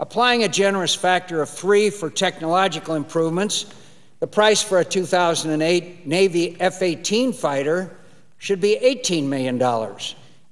Applying a generous factor of 3 for technological improvements, the price for a 2008 Navy F-18 fighter should be $18 million.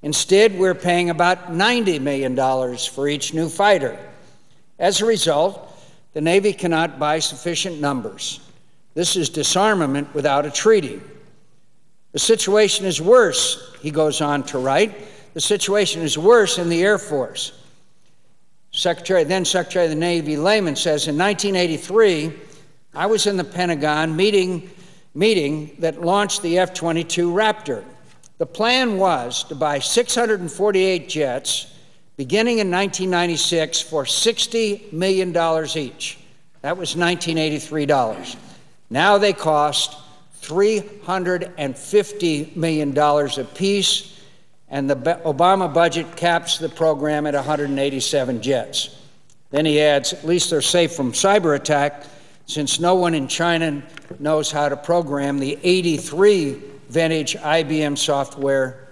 Instead, we're paying about $90 million for each new fighter. As a result, the Navy cannot buy sufficient numbers. This is disarmament without a treaty. The situation is worse, he goes on to write. The situation is worse in the Air Force. Then Secretary of the Navy Lehman says, in 1983, I was in the Pentagon meeting that launched the F-22 Raptor. The plan was to buy 648 jets beginning in 1996 for $60 million each. That was 1983 dollars. Now they cost $350 million apiece, and the Obama budget caps the program at 187 jets. Then he adds, at least they're safe from cyber attack, since no one in China knows how to program the 83 vintage IBM software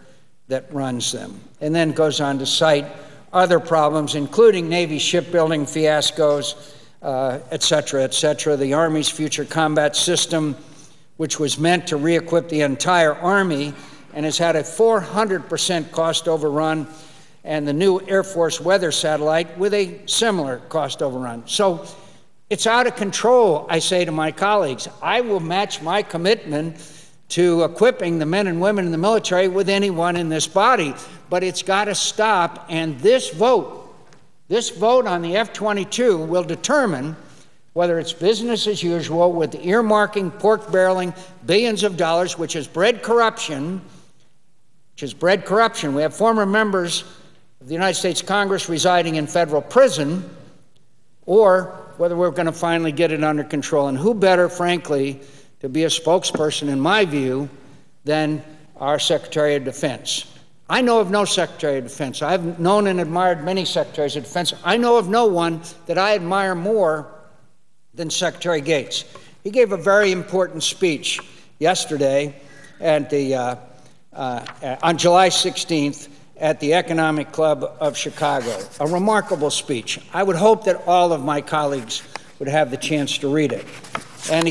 that runs them. And then goes on to cite other problems, including Navy shipbuilding fiascos, et cetera, the Army's Future Combat System, which was meant to re-equip the entire Army and has had a 400% cost overrun, and the new Air Force weather satellite with a similar cost overrun. So it's out of control, I say to my colleagues. I will match my commitment to equipping the men and women in the military with anyone in this body, but it's got to stop, and this vote on the F-22 will determine whether it's business as usual with earmarking, pork barreling billions of dollars, which has bred corruption. We have former members of the United States Congress residing in federal prison, or whether we're going to finally get it under control. And who better, frankly, to be a spokesperson, in my view, than our Secretary of Defense. I know of no Secretary of Defense. I've known and admired many Secretaries of Defense. I know of no one that I admire more than Secretary Gates. He gave a very important speech yesterday at on July 16th at the Economic Club of Chicago. A remarkable speech. I would hope that all of my colleagues would have the chance to read it. And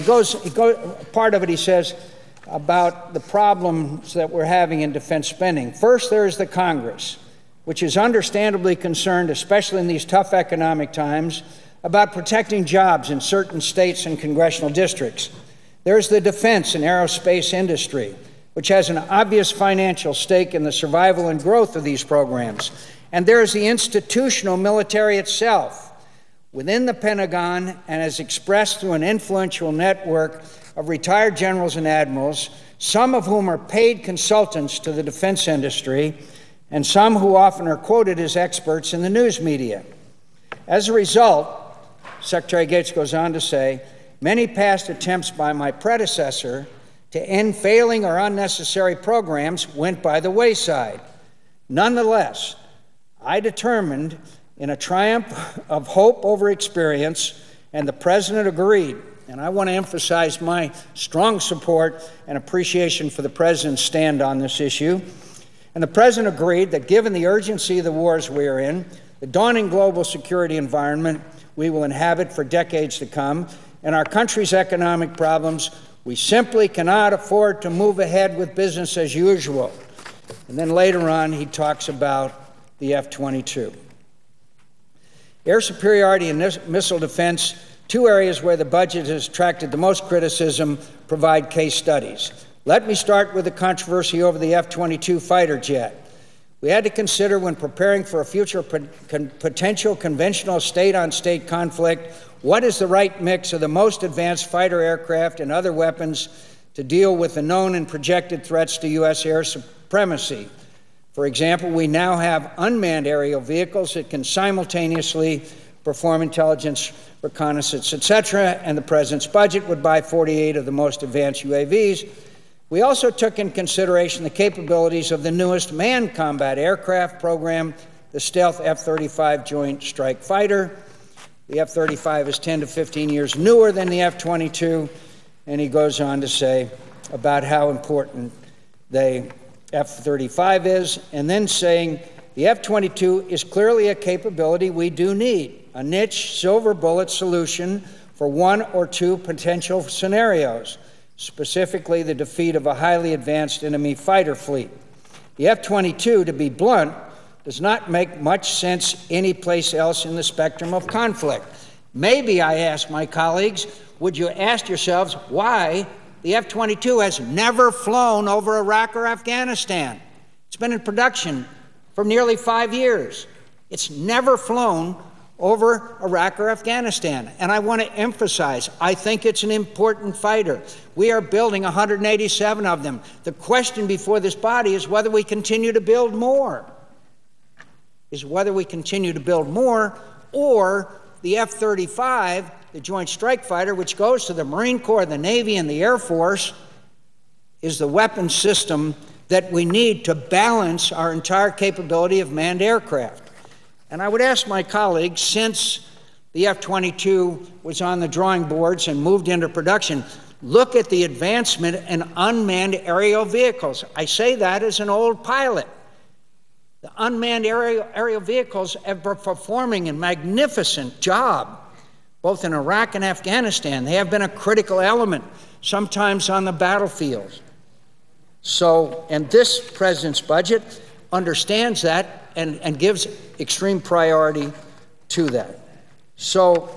part of it he says about the problems that we're having in defense spending. First, there is the Congress, which is understandably concerned, especially in these tough economic times, about protecting jobs in certain states and congressional districts. There's the defense and aerospace industry, which has an obvious financial stake in the survival and growth of these programs. And there's the institutional military itself, within the Pentagon, and as expressed through an influential network of retired generals and admirals, some of whom are paid consultants to the defense industry, and some who often are quoted as experts in the news media. As a result, Secretary Gates goes on to say, many past attempts by my predecessor to end failing or unnecessary programs went by the wayside. Nonetheless, I determined, in a triumph of hope over experience, and the President agreed, and I want to emphasize my strong support and appreciation for the President's stand on this issue. And the President agreed that given the urgency of the wars we are in, the dawning global security environment we will inhabit for decades to come, and our country's economic problems, we simply cannot afford to move ahead with business as usual. And then later on, he talks about the F-22. Air superiority and missile defense, two areas where the budget has attracted the most criticism, provide case studies. Let me start with the controversy over the F-22 fighter jet. We had to consider, when preparing for a future potential conventional state-on-state conflict, what is the right mix of the most advanced fighter aircraft and other weapons to deal with the known and projected threats to U.S. air supremacy. For example, we now have unmanned aerial vehicles that can simultaneously perform intelligence, reconnaissance, etc., and the President's budget would buy 48 of the most advanced UAVs. We also took in consideration the capabilities of the newest manned combat aircraft program, the stealth F-35 Joint Strike Fighter. The F-35 is 10 to 15 years newer than the F-22, and he goes on to say about how important the F-35 is, and then saying the F-22 is clearly a capability we do need, a niche silver bullet solution for one or two potential scenarios, specifically the defeat of a highly advanced enemy fighter fleet. The F-22, to be blunt, does not make much sense anyplace else in the spectrum of conflict. Maybe, I ask my colleagues, would you ask yourselves why the F-22 has never flown over Iraq or Afghanistan? It's been in production for nearly 5 years. It's never flown over Iraq or Afghanistan. And I want to emphasize, I think it's an important fighter. We are building 187 of them. The question before this body is whether we continue to build more. Or the F-35, the Joint Strike Fighter, which goes to the Marine Corps, the Navy, and the Air Force, is the weapon system that we need to balance our entire capability of manned aircraft. And I would ask my colleagues, since the F-22 was on the drawing boards and moved into production, look at the advancement in unmanned aerial vehicles. I say that as an old pilot. The unmanned aerial vehicles have been performing a magnificent job, both in Iraq and Afghanistan. They have been a critical element, sometimes on the battlefield. So, and this president's budget understands that and gives extreme priority to that. So,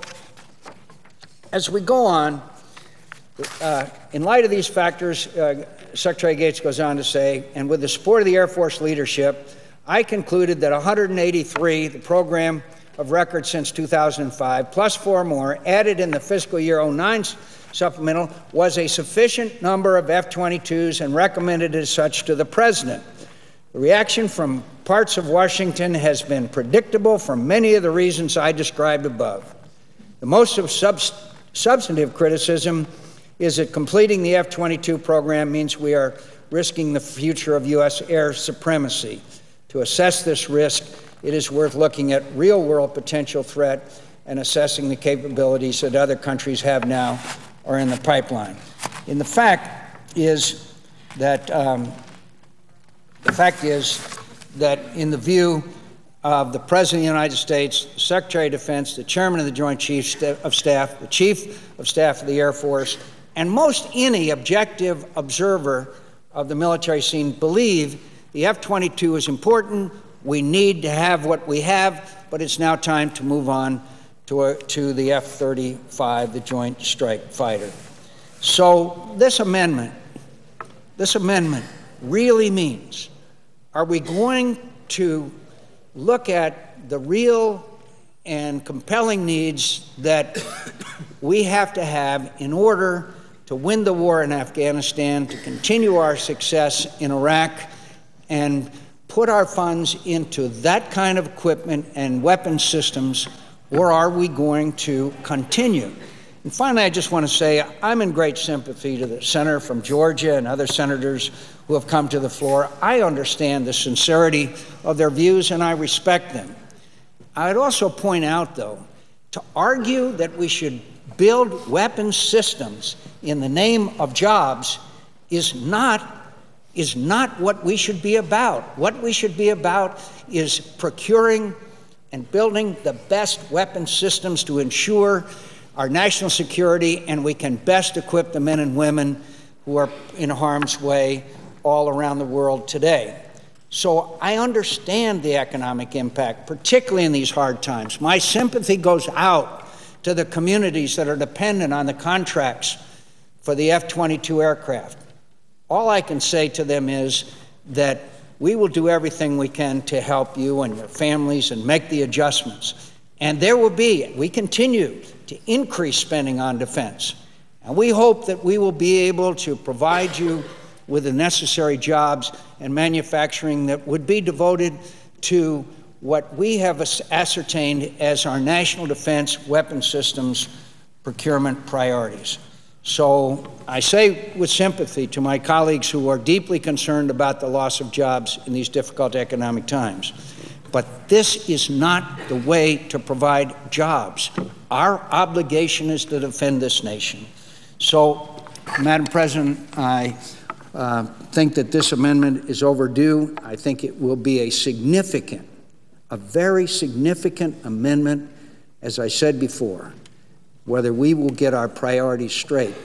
as we go on, in light of these factors, Secretary Gates goes on to say, and with the support of the Air Force leadership, I concluded that 183, the program of record since 2005, plus 4 more, added in the fiscal year 09 supplemental, was a sufficient number of F-22s and recommended as such to the President. The reaction from parts of Washington has been predictable for many of the reasons I described above. The most substantive criticism is that completing the F-22 program means we are risking the future of U.S. air supremacy. To assess this risk, it is worth looking at real-world potential threat and assessing the capabilities that other countries have now or in the pipeline. And the fact is that in the view of the President of the United States, the Secretary of Defense, the Chairman of the Joint Chiefs of Staff, the Chief of Staff of the Air Force, and most any objective observer of the military scene believe the F-22 is important. We need to have what we have, but it's now time to move on to the F-35, the Joint Strike Fighter. So this amendment really means, are we going to look at the real and compelling needs that we have to have in order to win the war in Afghanistan, to continue our success in Iraq, and put our funds into that kind of equipment and weapon systems, or are we going to continue? And finally, I just want to say I'm in great sympathy to the senator from Georgia and other senators who have come to the floor. I understand the sincerity of their views, and I respect them. I'd also point out, though, to argue that we should build weapons systems in the name of jobs is not what we should be about. What we should be about is procuring and building the best weapon systems to ensure our national security, and we can best equip the men and women who are in harm's way all around the world today. So I understand the economic impact, particularly in these hard times. My sympathy goes out to the communities that are dependent on the contracts for the F-22 aircraft. All I can say to them is that we will do everything we can to help you and your families and make the adjustments. And we continue to increase spending on defense. And we hope that we will be able to provide you with the necessary jobs and manufacturing that would be devoted to what we have ascertained as our national defense weapon systems procurement priorities. So I say with sympathy to my colleagues who are deeply concerned about the loss of jobs in these difficult economic times. But this is not the way to provide jobs. Our obligation is to defend this nation. So, Madam President, I think that this amendment is overdue. I think it will be a very significant amendment, as I said before, whether we will get our priorities straight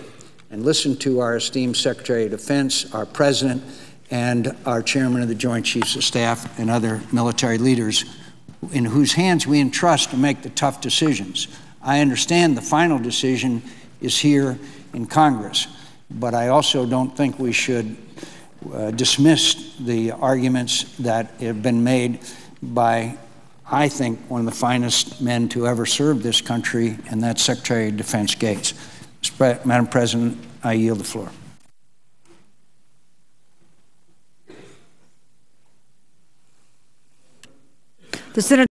and listen to our esteemed Secretary of Defense, our President, and our Chairman of the Joint Chiefs of Staff and other military leaders in whose hands we entrust to make the tough decisions. I understand the final decision is here in Congress, but I also don't think we should dismiss the arguments that have been made by, I think, one of the finest men to ever serve this country, and that's Secretary of Defense Gates. Madam President, I yield the floor. The Senator